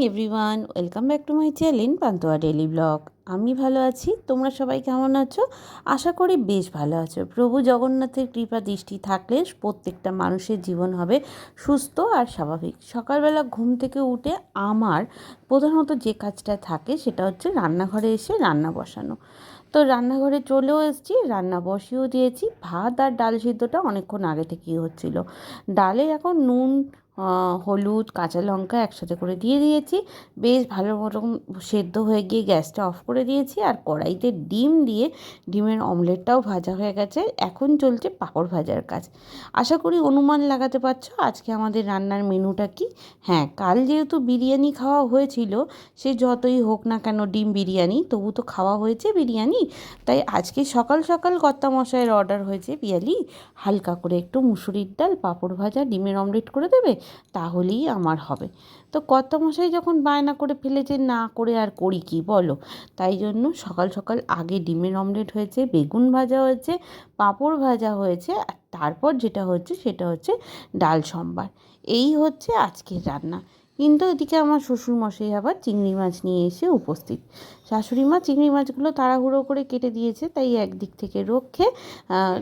Everyone, welcome back to my channel pantua daily blog. আমি ভালো আছি, তোমরা সবাই কেমন আছো? আশা করি বেশ ভালো আছো। প্রভু জগন্নাথের কৃপা দৃষ্টি থাকলে প্রত্যেকটা মানুষের জীবন হবে সুস্থ আর স্বাভাবিক। সকালবেলা ঘুম থেকে উঠে আমার প্রধানত যে কাজটা থাকে সেটা হচ্ছে রান্নাঘরে এসে রান্না বসানো। তো রান্নাঘরে চলেও এসেছি, রান্না বসিয়েও দিয়েছি। ভাত আর ডাল সিদ্ধটা অনেকক্ষণ আগে থেকেই হচ্ছিল। ডালে এখন নুন, হলুদ, কাঁচা লঙ্কা একসাথে করে দিয়ে দিয়েছি। বেশ ভালো রকম সেদ্ধ হয়ে গিয়ে গ্যাসটা অফ করে দিয়েছি। আর কড়াইতে ডিম দিয়ে ডিমের অমলেটটাও ভাজা হয়ে গেছে। এখন চলছে পাঁপড় ভাজার কাজ। আশা করি অনুমান লাগাতে পারছো আজকে আমাদের রান্নার মেনুটা কি। হ্যাঁ, কাল যেহেতু বিরিয়ানি খাওয়া হয়েছিল, সে যতই হোক না কেন ডিম বিরিয়ানি, তবু তো খাওয়া হয়েছে বিরিয়ানি। তাই আজকে সকাল সকাল কর্তামশাইয়ের অর্ডার হয়েছে, পিয়ালি হালকা করে একটু মুসুরির ডাল, পাঁপড় ভাজা, ডিমের অমলেট করে দেবে, তাহলেই আমার হবে। তো কর্তামশাই যখন বায়না করে ফেলেছে, না করে আর করি কি বলো। তাই জন্য সকাল সকাল আগে ডিমের অমলেট হয়েছে, বেগুন ভাজা হয়েছে, পাঁপড় ভাজা হয়েছে, আর তারপর যেটা হচ্ছে সেটা হচ্ছে ডাল সম্বার। এই হচ্ছে আজকের রান্না। কিন্তু এদিকে আমার শ্বশুরমশাই আবার চিংড়ি মাছ নিয়ে এসে উপস্থিত। শাশুড়ি মা চিংড়ি মাছগুলো তাড়াহুড়ো করে কেটে দিয়েছে, তাই একদিক থেকে রক্ষে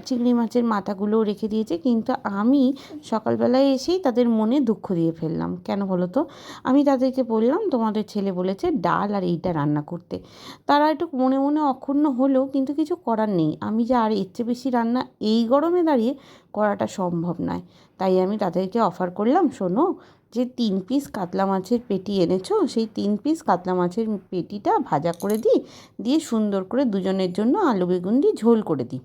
চিংড়ি মাছের মাথাগুলোও রেখে দিয়েছে। কিন্তু আমি সকালবেলায় এসেই তাদের মনে দুঃখ দিয়ে ফেললাম। কেন বলো তো? আমি তাদেরকে বললাম তোমাদের ছেলে বলেছে ডাল আর এইটা রান্না করতে। তারা একটু মনে মনে অক্ষুণ্ণ হলেও কিন্তু কিছু করার নেই। আমি যে আর এর চেয়ে বেশি রান্না এই গরমে দাঁড়িয়ে করাটা সম্ভব নয়। তাই আমি তাদেরকে অফার করলাম, শোনো, যে 3 পিস কাতলা মাছের পেটি এনেছো, সেই 3 পিস কাতলা মাছের পেটিটা ভাজা করে দিই, দিয়ে সুন্দর করে দুজনের জন্য আলু বেগুন দিয়ে ঝোল করে দিই।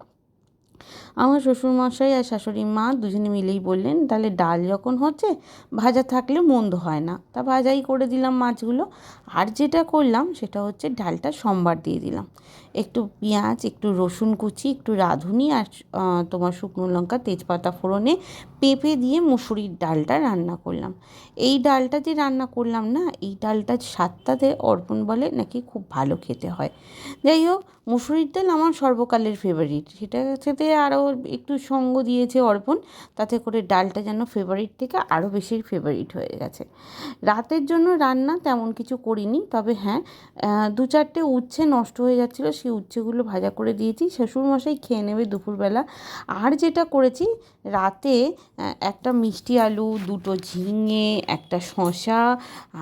আমার শ্বশুরমশাই আর শাশুড়ি মা দুজনে মিলেই বললেন, তাহলে ডাল যখন হচ্ছে ভাজা থাকলে মন্দ হয় না, তা ভাজাই করে দিলাম মাছগুলো। আর যেটা করলাম সেটা হচ্ছে ডালটা সম্বার দিয়ে দিলাম। একটু পেঁয়াজ, একটু রসুন কুচি, একটু রাঁধুনি, আর তোমার শুকনো লঙ্কা, তেজপাতা ফোড়নে পেঁপে দিয়ে মুসুরির ডালটা রান্না করলাম। এই ডালটা যে রান্না করলাম না, এই ডালটার স্বাদটাতে অর্পণ বলে নাকি খুব ভালো খেতে হয়। যাই হোক, মুসুরির ডাল আমার সর্বকালের ফেভারিট। সেটার সাথে আরও একটু সঙ্গ দিয়েছে অর্পণ, তাতে করে ডালটা যেন ফেভারিট থেকে আরও বেশি ফেভারিট হয়ে গেছে। রাতের জন্য রান্না তেমন কিছু করিনি, তবে হ্যাঁ, 2-4টে উচ্ছে নষ্ট হয়ে যাচ্ছিলো, সেই উচ্ছেগুলো ভাজা করে দিয়েছি। শ্বশুরমশাই খেয়ে নেবে দুপুরবেলা। আর যেটা করেছি, রাতে একটা মিষ্টি আলু, 2টো ঝিঙে, একটা শসা,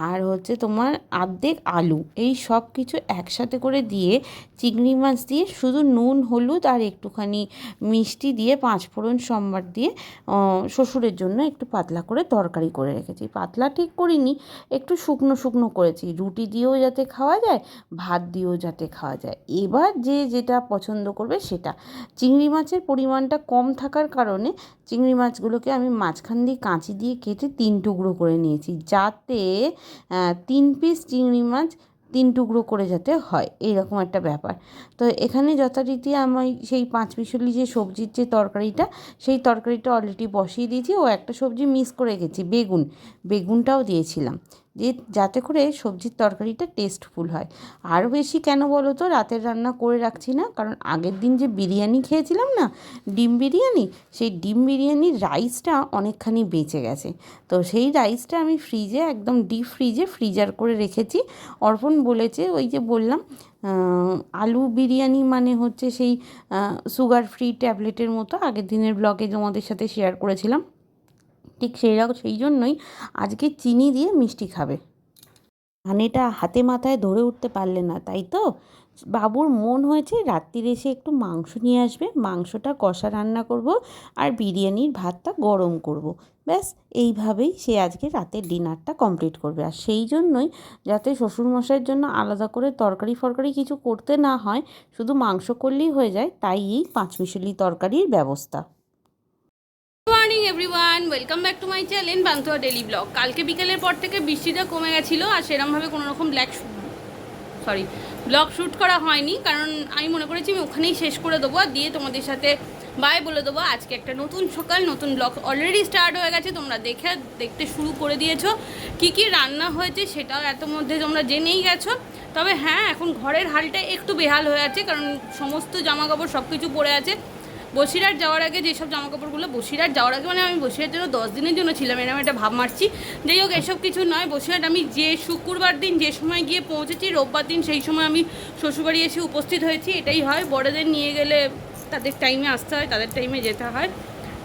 আর হচ্ছে তোমার অর্ধেক আলু, এই সব কিছু একসাথে করে দিয়ে চিংড়ি মাছ দিয়ে শুধু নুন, হলুদ আর একটুখানি মিষ্টি দিয়ে 5 ফোড়ন সম্বার দিয়ে শ্বশুরের জন্য একটু পাতলা করে তরকারি করে রেখেছি। পাতলা ঠিক করিনি, একটু শুকনো শুকনো করেছি, রুটি দিয়েও যাতে খাওয়া যায়, ভাত দিয়েও যাতে খাওয়া যায়। এবার যে যেটা পছন্দ করবে সেটা। চিংড়ি মাছের পরিমাণটা কম থাকার কারণে চিংড়ি মাছগুলোকে আমি মাঝখান দিয়ে কাঁচি দিয়ে কেটে 3 টুকরো করে নিয়েছি, যাতে 3 পিস চিংড়ি মাছ 3 টুকরো করে যাতে হয়, এইরকম একটা ব্যাপার। তো এখানে যথারীতি আমি সেই 5 মিশালি যে সবজির যে তরকারিটা, সেই তরকারিটা অলরেডি বসিয়ে দিয়েছি। ও একটা সবজি মিস করে গেছি, বেগুনটাও দিয়েছিলাম, যে যাতে করে সবজির তরকারিটা টেস্টফুল হয়। আরও বেশি কেন বলো তো রাতের রান্না করে রাখছি না, কারণ আগের দিন যে বিরিয়ানি খেয়েছিলাম না, ডিম বিরিয়ানি, সেই ডিম বিরিয়ানির রাইসটা অনেকখানি বেঁচে গেছে। তো সেই রাইসটা আমি ফ্রিজে, একদম ডিপ ফ্রিজার করে রেখেছি। অর্পণ বলেছে, ওই যে বললাম, আলু বিরিয়ানি মানে হচ্ছে সেই সুগার ফ্রি ট্যাবলেটের মতো, আগের দিনের ব্লগে তোমাদের সাথে শেয়ার করেছিলাম, ঠিক সেই জন্যই আজকে চিনি দিয়ে মিষ্টি খাবে। হানেটা হাতে মাথায় ধরে উঠতে পারলে না, তাই তো? বাবুর মন হয়েছে রাত্রির এসে একটু মাংস নিয়ে আসবে, মাংসটা কষা রান্না করব, আর বিরিয়ানির ভাতটা গরম করব। ব্যাস, এইভাবেই সে আজকে রাতের ডিনারটা কমপ্লিট করবে। আর সেই জন্যই, যাতে শ্বশুরমশাইয়ের জন্য আলাদা করে তরকারি ফরকারি কিছু করতে না হয়, শুধু মাংস করলেই হয়ে যায়, তাই এই 5 মিশালি তরকারির ব্যবস্থা। Morning everyone, welcome back to my channel pantua daily blog. কালকে বিকেলের পর থেকে বৃষ্টিটা কমে গেছিলো, আর সেরকমভাবে কোনো রকম ব্লগ শ্যুট করা হয়নি, কারণ আমি মনে করেছি আমি ওখানেই শেষ করে দেবো, আর দিয়ে তোমাদের সাথে বাই বলে দেবো। আজকে একটা নতুন সকাল, নতুন ব্লগ অলরেডি স্টার্ট হয়ে গেছে, তোমরা দেখতে শুরু করে দিয়েছো। কি রান্না হয়েছে সেটাও এত মধ্যে তোমরা জেনেই গেছো। তবে হ্যাঁ, এখন ঘরের হালটা একটু বেহাল হয়ে আছে, কারণ সমস্ত জামা কাপড় সব কিছু পড়ে আছে। বসিরহাট যাওয়ার আগে যেসব জামাকাপড়গুলো, বসিরহাট যাওয়ার আগে মানে আমি বসিরহাট জন্য 10 দিনের জন্য ছিলাম, এরকম একটা ভাব মারছি। যাই হোক, এসব কিছু নয়। বসিরহাট আমি যে শুক্রবার দিন যে সময় গিয়ে পৌঁছেছি, রোববার দিন সেই সময় আমি শ্বশুরবাড়ি এসে উপস্থিত হয়েছি। এটাই হয়, বড়দের নিয়ে গেলে তাদের টাইমে আসতে হয়, তাদের টাইমে যেতে হয়।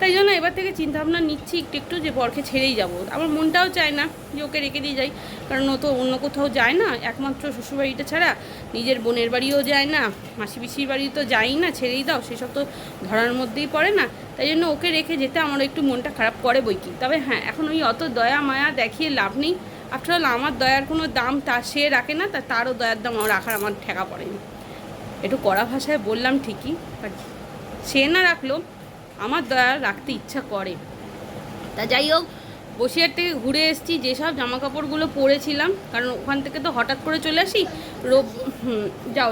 তাই জন্য এবার থেকে চিন্তাভাবনা নিচ্ছি একটু একটু যে বরকে ছেড়েই যাব। আমার মনটাও চায় না যে ওকে রেখে দিয়ে যাই, কারণ ও তো অন্য কোথাও যায় না, একমাত্র শ্বশুরবাড়িটা ছাড়া নিজের বোনের বাড়িও যায় না, মাসি পিসির বাড়ি তো যাই না, ছেড়েই দাও, সেসব তো ধরার মধ্যেই পড়ে না। তাই জন্য ওকে রেখে যেতে আমার একটু মনটা খারাপ করে বই কি। তবে হ্যাঁ, এখন ওই অত দয়া মায়া দেখিয়ে লাভ নেই। আফটারঅল আমার দয়ার কোনো দাম তা সে রাখে না, তারও দয়ার দাম রাখার আমার ঠেকা পড়েনি। একটু কড়া ভাষায় বললাম ঠিকই, বাট সে না রাখলেও আমার দয়া রাখতে ইচ্ছা করে। তা যাই হোক, বসিরহাট থেকে ঘুরে এসেছি, যেসব জামা কাপড়গুলো পরেছিলাম, কারণ ওখান থেকে তো হঠাৎ করে চলে আসি। যাও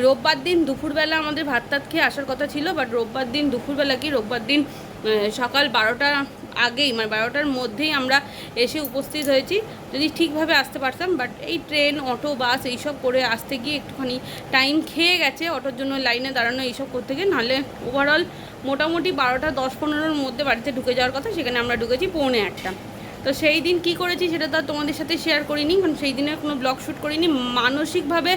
রোববার দিন দুপুরবেলা আমাদের ভাত টাত খেয়ে আসার কথা ছিল, বাট রোববার দিন দুপুরবেলা কি, রোববার দিন সকাল 12টার আগেই, মানে 12টার মধ্যেই আমরা এসে উপস্থিত হয়েছি। যদি ঠিকভাবে আসতে পারতাম, বাট এই ট্রেন, অটো, বাস এইসব করে আসতে গিয়ে একটুখানি টাইম খেয়ে গেছে, অটোর জন্য লাইনে দাঁড়ানো এইসব করতে গিয়ে। নাহলে ওভারঅল মোটামুটি 12টা 10-15-র মধ্যে বাড়িতে ঢুকে যাওয়ার কথা, সেখানে আমরা ঢুকেছি 1:45। তো সেই দিন কি করেছি সেটা তো আর তোমাদের সাথে শেয়ার করিনি, কারণ সেই দিনে কোনো ব্লগ শ্যুট করিনি। মানসিকভাবে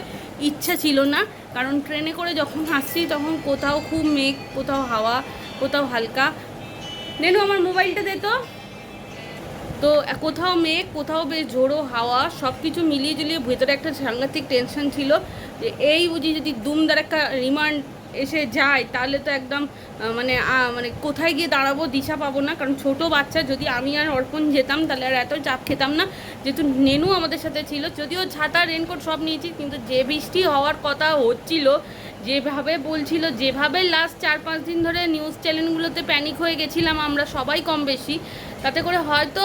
ইচ্ছা ছিল না, কারণ ট্রেনে করে যখন আসছি তখন কোথাও খুব মেঘ, কোথাও হাওয়া, কোথাও হালকা। নেনু আমার মোবাইলটা দে তো কোথাও মেঘ, কোথাও বেশ ঝোড়ো হাওয়া, সব কিছু মিলিয়ে জুলিয়ে ভেতরে একটা সাংঘাতিক টেনশন ছিল যে এই বুঝি যদি দুমদার একটা রিমান্ড এসে যায়, তাহলে তো একদম মানে কোথায় গিয়ে দাঁড়াবো দিশা পাবো না। কারণ ছোট বাচ্চা, যদি আমি আর অর্পণ যেতাম তাহলে আর এত চাপ খেতাম না, যেহেতু নেনু আমাদের সাথে ছিল। যদিও ছাতা, রেনকোট সব নিয়েছি, কিন্তু যে বৃষ্টি হওয়ার কথা হচ্ছিল, যেভাবে বলছিল, যেভাবে লাস্ট 4-5 দিন ধরে নিউজ চ্যানেলগুলোতে প্যানিক হয়ে গেছিলাম আমরা সবাই কম বেশি, তাতে করে হয়তো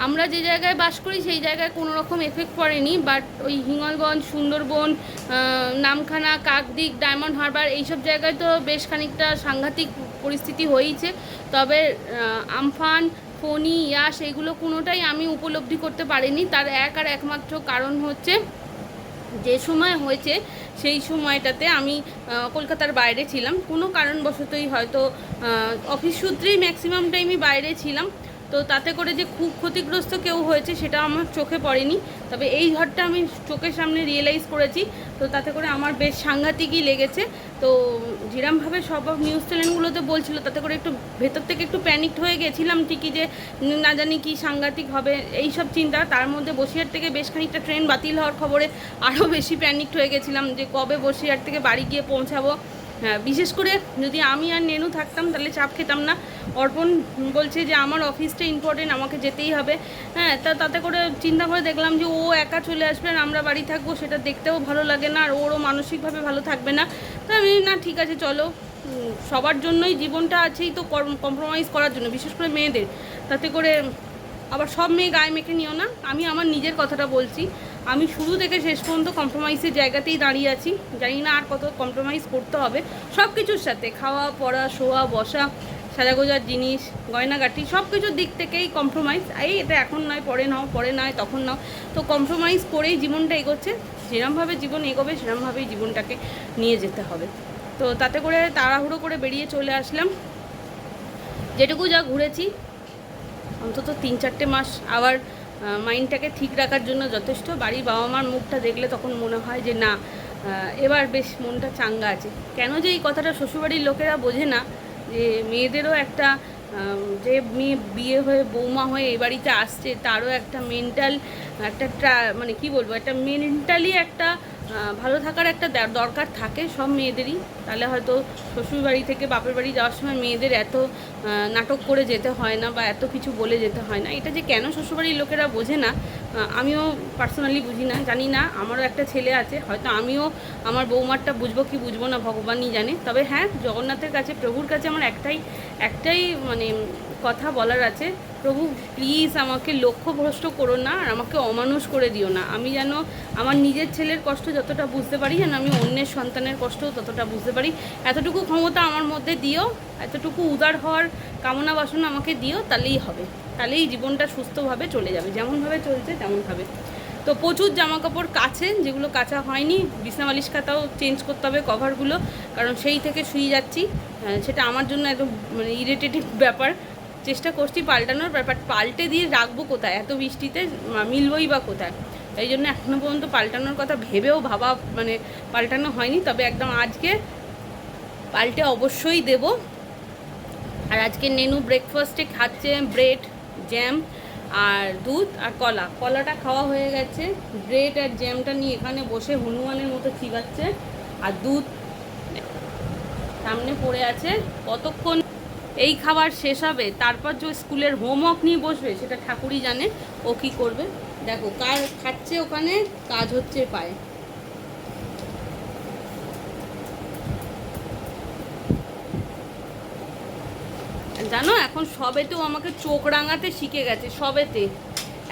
আমরা যে জায়গায় বাস করি সেই জায়গায় কোনো রকম এফেক্ট পড়েনি, বাট ওই হিঙ্গলগঞ্জ, সুন্দরবন, নামখানা, কাকদ্বীপ, ডায়মন্ড হারবার এইসব জায়গায় তো বেশ খানিকটা সাংঘাতিক পরিস্থিতি হয়েছে। তবে আমফান, ফণি, ইয়াস এগুলো কোনোটাই আমি উপলব্ধি করতে পারিনি। তার একমাত্র কারণ হচ্ছে যে সময় হয়েছে সেই সময়টাতে আমি কলকাতার বাইরে ছিলাম, কোনো কারণবশতই, হয়তো অফিস সূত্রেই ম্যাক্সিমাম টাইমই বাইরে ছিলাম। তো তাতে করে যে খুব ক্ষতিগ্রস্ত কেউ হয়েছে সেটা আমার চোখে পড়েনি, তবে এই ঝড়টা আমি চোখের সামনে রিয়েলাইজ করেছি। তো তাতে করে আমার বেশ সাংঘাতিকই লেগেছে। তো যেরমভাবে সব নিউজ চ্যানেলগুলোতে বলছিল, তাতে করে একটু ভেতর থেকে একটু প্যানিকড হয়ে গেছিলাম ঠিকই, যে না জানি কি সাংঘাতিক হবে এই সব চিন্তা। তার মধ্যে বসিরহাট থেকে বেশ খানিকটা ট্রেন বাতিল হওয়ার খবরে আরও বেশি প্যানিকড হয়ে গেছিলাম, যে কবে বসিরহাট থেকে বাড়ি গিয়ে পৌঁছাবো। হ্যাঁ, বিশেষ করে যদি আমি আর নেনু থাকতাম তাহলে চাপ খেতাম না। অর্পণ বলছে যে আমার অফিসটা ইম্পর্টেন্ট, আমাকে যেতেই হবে। হ্যাঁ, তাতে করে চিন্তা করে দেখলাম যে ও একা চলে আসবে আর আমরা বাড়ি থাকবো, সেটা দেখতেও ভালো লাগে না, আর ওরও মানসিকভাবে ভালো থাকবে না। তো আমি না, ঠিক আছে চলো, সবার জন্যই জীবনটা আছেই তো কম্প্রোমাইজ করার জন্য, বিশেষ করে মেয়েদের। তাতে করে আবার সব মেয়ে গায়ে মেখে নিও না, আমি আমার নিজের কথাটা বলছি। আমি শুরু থেকে শেষ পর্যন্ত কম্প্রোমাইজের জায়গাতেই দাঁড়িয়ে আছি, জানি না আর কত কম্প্রোমাইজ করতে হবে সব কিছুর সাথে, খাওয়া, পড়া, শোয়া, বসা, সাজাগোজার জিনিস, গয়নাগাটি, সব কিছুর দিক থেকেই কম্প্রোমাইজ। এটা এখন নয়, পরে নাও, পরে নয় তখন নাও। তো কম্প্রোমাইজ করেই জীবনটা এগোচ্ছে, যেরমভাবে জীবন এগোবে সেরমভাবেই জীবনটাকে নিয়ে যেতে হবে। তো তাতে করে তাড়াহুড়ো করে বেরিয়ে চলে আসলাম। যেটুকু যা ঘুরেছি অন্তত 3-4 মাস আবার মাইন্ডটাকে ঠিক রাখার জন্য যথেষ্ট। বাড়ির বাবা মার মুখটা দেখলে তখন মনে হয় যে না, এবার বেশ মনটা চাঙ্গা আছে। কেন যে এই কথাটা শ্বশুরবাড়ির লোকেরা বোঝে না, যে মেয়েদেরও একটা, যে মেয়ে বিয়ে হয়ে বৌমা হয়ে এই বাড়িতে আসছে, তারও একটা মেন্টাল একটা মানে কি বলবো, একটা মেন্টালি একটা ভালো থাকার একটা দরকার থাকে সব মেয়েদেরই। তাহলে হয়তো শ্বশুর বাড়ি থেকে বাপের বাড়ি যাওয়ার সময় মেয়েদের এত নাটক করে যেতে হয় না, বা এত কিছু বলে যেতে হয় না। এটা যে কেন শ্বশুরবাড়ির লোকেরা বোঝে না, আমিও পার্সোনালি বুঝি না, জানি না। আমারও একটা ছেলে আছে, হয়তো আমিও আমার বৌমারটা বুঝবো কি বুঝবো না ভগবানই জানে। তবে হ্যাঁ, জগন্নাথের কাছে, প্রভুর কাছে আমার একটাই মানে কথা বলার আছে, প্রভু প্লিজ আমাকে লক্ষ্যভ্রষ্ট করো না, আর আমাকে অমানুষ করে দিও না। আমি যেন আমার নিজের ছেলের কষ্ট যতটা বুঝতে পারি, যেন আমি অন্যের সন্তানের কষ্টও ততটা বুঝতে পারি। এতটুকু ক্ষমতা আমার মধ্যে দিও, এতটুকু উদার হওয়ার কামনা বাসনা আমাকে দিও, তাহলেই হবে, তাহলেই জীবনটা সুস্থভাবে চলে যাবে, যেমনভাবে চলছে তেমনভাবে। তো তো প্রচুর জামা কাপড় কাছে, যেগুলো কাচা হয়নি, বিছনা বালিশ খাতাও চেঞ্জ করতে হবে কভারগুলো, কারণ সেই থেকে শুয়ে যাচ্ছি। সেটা আমার জন্য একদম মানে ইরিটেটিভ ব্যাপার। চেষ্টা করছি পাল্টানোর, ব্যাপার পাল্টে দিয়ে রাখবো কোথায়, এত বৃষ্টিতে মিলবই বা কোথায়। এই জন্য এখনও পর্যন্ত পাল্টানোর কথা ভেবেও মানে পাল্টানো হয়নি। তবে একদম আজকে পাল্টে অবশ্যই দেব। আর আজকে নেনু ব্রেকফাস্টে খাচ্ছে ব্রেড, জ্যাম আর দুধ আর কলাটা খাওয়া হয়ে গেছে। ব্রেড আর জ্যামটা নিয়ে এখানে বসে হনুমানের মতো চিবাচ্ছে, আর দুধ সামনে পড়ে আছে। কতক্ষণ এই খাবার শেষ হবে, তারপর যে স্কুলের হোমওয়ার্ক নিয়ে বসবে সেটা ঠাকুরই জানে ও কী করবে। দেখো কার খাচ্ছে ওখানে, কাজ হচ্ছে পায়ে। জানো এখন সবেতেও আমাকে চোখ রাঙাতে শিখে গেছে, সবেতে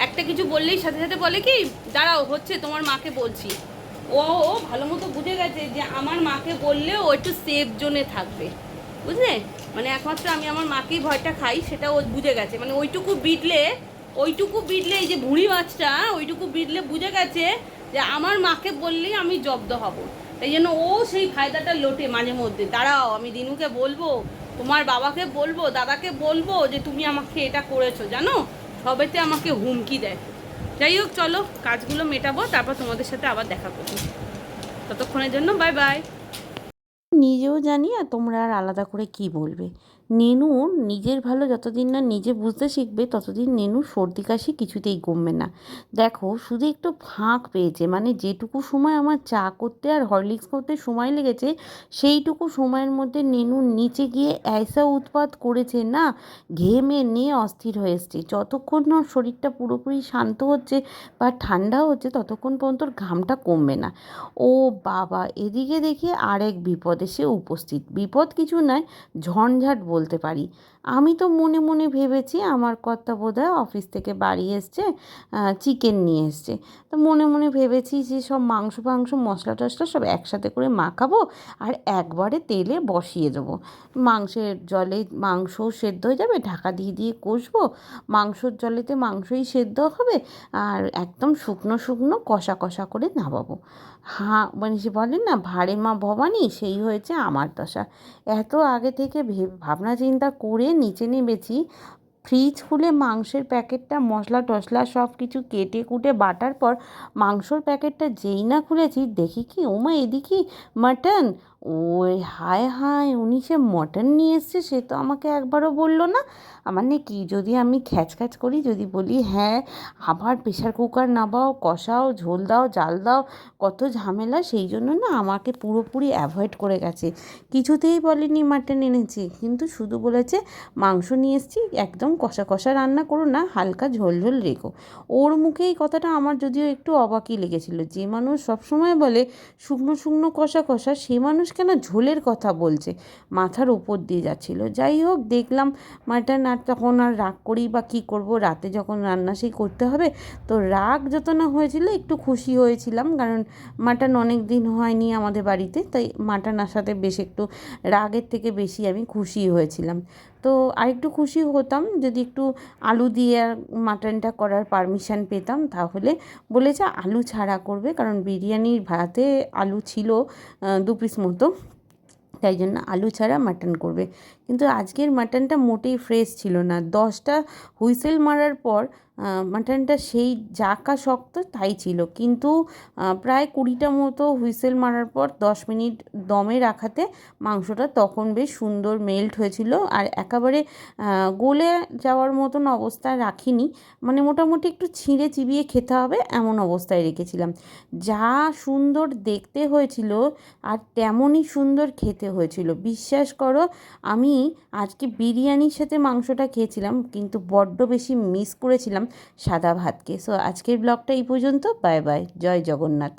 একটা কিছু বললেই সাথে সাথে বলে কি দাঁড়াও হচ্ছে তোমার মাকে বলছি। ও ও ভালো মতো বুঝে গেছে যে আমার মাকে বললে ও একটু সেফ জোনে থাকবে, বুঝলে? মানে একমাত্র আমি আমার মাকেই ভয়টা খাই, সেটা ও বুঝে গেছে। মানে ওইটুকু বিটলে এই যে ভুঁড়ি মাছটা ওইটুকু বিটলে বুঝে গেছে যে আমার মাকে বললেই আমি জব্দ হব। তাই জন্য ও সেই ফায়দাটা লোটে মাঝে মধ্যে, দাঁড়াও আমি দিনুকে বলবো, তোমার বাবাকে বলবো, দাদাকে বলবো যে তুমি আমাকে এটা করেছো, জানো? সবেতে আমাকে হুমকি দেয়। যাই হোক চলো কাজগুলো মেটাবো, তারপর তোমাদের সাথে আবার দেখা করবো। ততক্ষণের জন্য বাই বাই। নিজেও জানি আর তোমরা আর আলাদা করে কি বলবে। নেনুর নিজের ভালো যতদিন না নিজে বুঝতে শিখবে ততদিন নেনুর সর্দি কাশি কিছুতেই কমবে না। দেখো শুধু একটু ফাঁক পেয়েছে, মানে যেটুকু সময় আমার চা করতে আর হরলিক্স করতে সময় লেগেছে সেইটুকু সময়ের মধ্যে নেনু নিচে গিয়ে ऐसा উৎপাত করেছে না, ঘেমে নিয়ে অস্থির হয়ে এসছে। যতক্ষণ না ওর শরীরটা পুরোপুরি শান্ত হচ্ছে বা ঠান্ডা হচ্ছে ততক্ষণ পর্যন্ত ওর ঘামটা কমবে না। ও বাবা, এদিকে দেখি আরেক বিপদ এসে উপস্থিত। বিপদ কিছু নয়, ঝঞ্ঝাট বলতে পারি। আমি তো মনে মনে ভেবেছি আমার কর্তা বোধহয় অফিস থেকে বাড়ি এসছে, চিকেন নিয়ে এসছে। তো মনে মনে ভেবেছি যে সব মাংস ফাংস মশলা টশলা সব একসাথে করে মাখাবো আর একবারে তেলে বসিয়ে দেবো। মাংসের জলে মাংসও সেদ্ধ হয়ে যাবে, ঢাকা দিয়ে দিয়ে কষবো, মাংসর জলেতে মাংসই সেদ্ধ হবে, আর একদম শুকনো শুকনো কষা কষা করে নামাবো। মানে সে বলেন না ভাঁড়ে মা ভবানী, সেই হয়েছে আমার দশা। এত আগে থেকে ভাবনা চিন্তা করে নিচে নেমেছি, ফ্রিজ খুলে মাংসের প্যাকেটটা মশলা টশলা সব কিছু কেটে কুটে বাটার পর মাংসর প্যাকেটটা যেই না খুলেছি দেখি কি ওমা এদিকে মাটন। ওই হায় হায়, উনি সে মটন নিয়ে এসছে, সে তো আমাকে একবারও বললো না। মানে কি যদি আমি খ্যাচ খ্যাচ করি, যদি বলি হ্যাঁ আবার প্রেশার কুকার নামাও, কষাও, ঝোল দাও, জাল দাও, কত ঝামেলা, সেই জন্য না আমাকে পুরোপুরি অ্যাভয়েড করে গেছে। কিছুতেই বলেনি মাটন এনেছি, কিন্তু শুধু বলেছে মাংস নিয়ে এসেছি, একদম কষা কষা রান্না করো না, হালকা ঝোল ঝোল রেখো। ওর মুখে এই কথাটা আমার যদিও একটু অবাকই লেগেছিল। যে মানুষ সবসময় বলে শুকনো শুকনো কষা কষা, সে মানুষ কেন ঝোলের কথা বলছে, মাথার উপর দিয়ে যাচ্ছিল। যাই হোক দেখলাম মাটন, আর তখন আর রাগ করি বা কী করব, রাতে যখন রান্না সেই করতে হবে, তো রাগ যত না হয়েছিল একটু খুশি হয়েছিলাম, কারণ মাটন অনেক দিন হয়নি আমাদের বাড়িতে, তাই মাটন আসাতে বেশ একটু রাগের থেকে বেশি আমি খুশি হয়েছিলাম। তো আরেকটু খুশি হতাম যদি একটু আলু দিয়ে মাটনটা করার পারমিশন পেতাম, তাহলে বলেছে আলু ছাড়া করবে, কারণ বিরিয়ানির ভাতে আলু ছিল 2 পিস মতো, তাই জন্য আলু ছাড়া মাটন করবে। কিন্তু আজকের মাটনটা মোটেই ফ্রেশ ছিল না। 10টা হুইসেল মারার পর মাটনটা সেই জাঁকা শক্ত তাই ছিল, কিন্তু প্রায় 20টা মতো হুইসেল মারার পর 10 মিনিট দমে রাখাতে মাংসটা তখন বেশ সুন্দর মেল্ট হয়েছিল, আর একেবারে গলে যাওয়ার মতন অবস্থায় রাখিনি, মানে মোটামুটি একটু ছিঁড়ে চিবিয়ে খেতে হবে এমন অবস্থায় রেখেছিলাম। যা সুন্দর দেখতে হয়েছিল আর তেমনই সুন্দর খেতে হয়েছিল। বিশ্বাস করো আমি আজকে বিরিয়ানির সাথে মাংসটা খেয়েছিলাম, কিন্তু বড্ড বেশি মিস করেছিলাম সাদা ভাতকে। সো আজকের ব্লগটা এই পর্যন্ত। বাই বাই, জয় জগন্নাথ।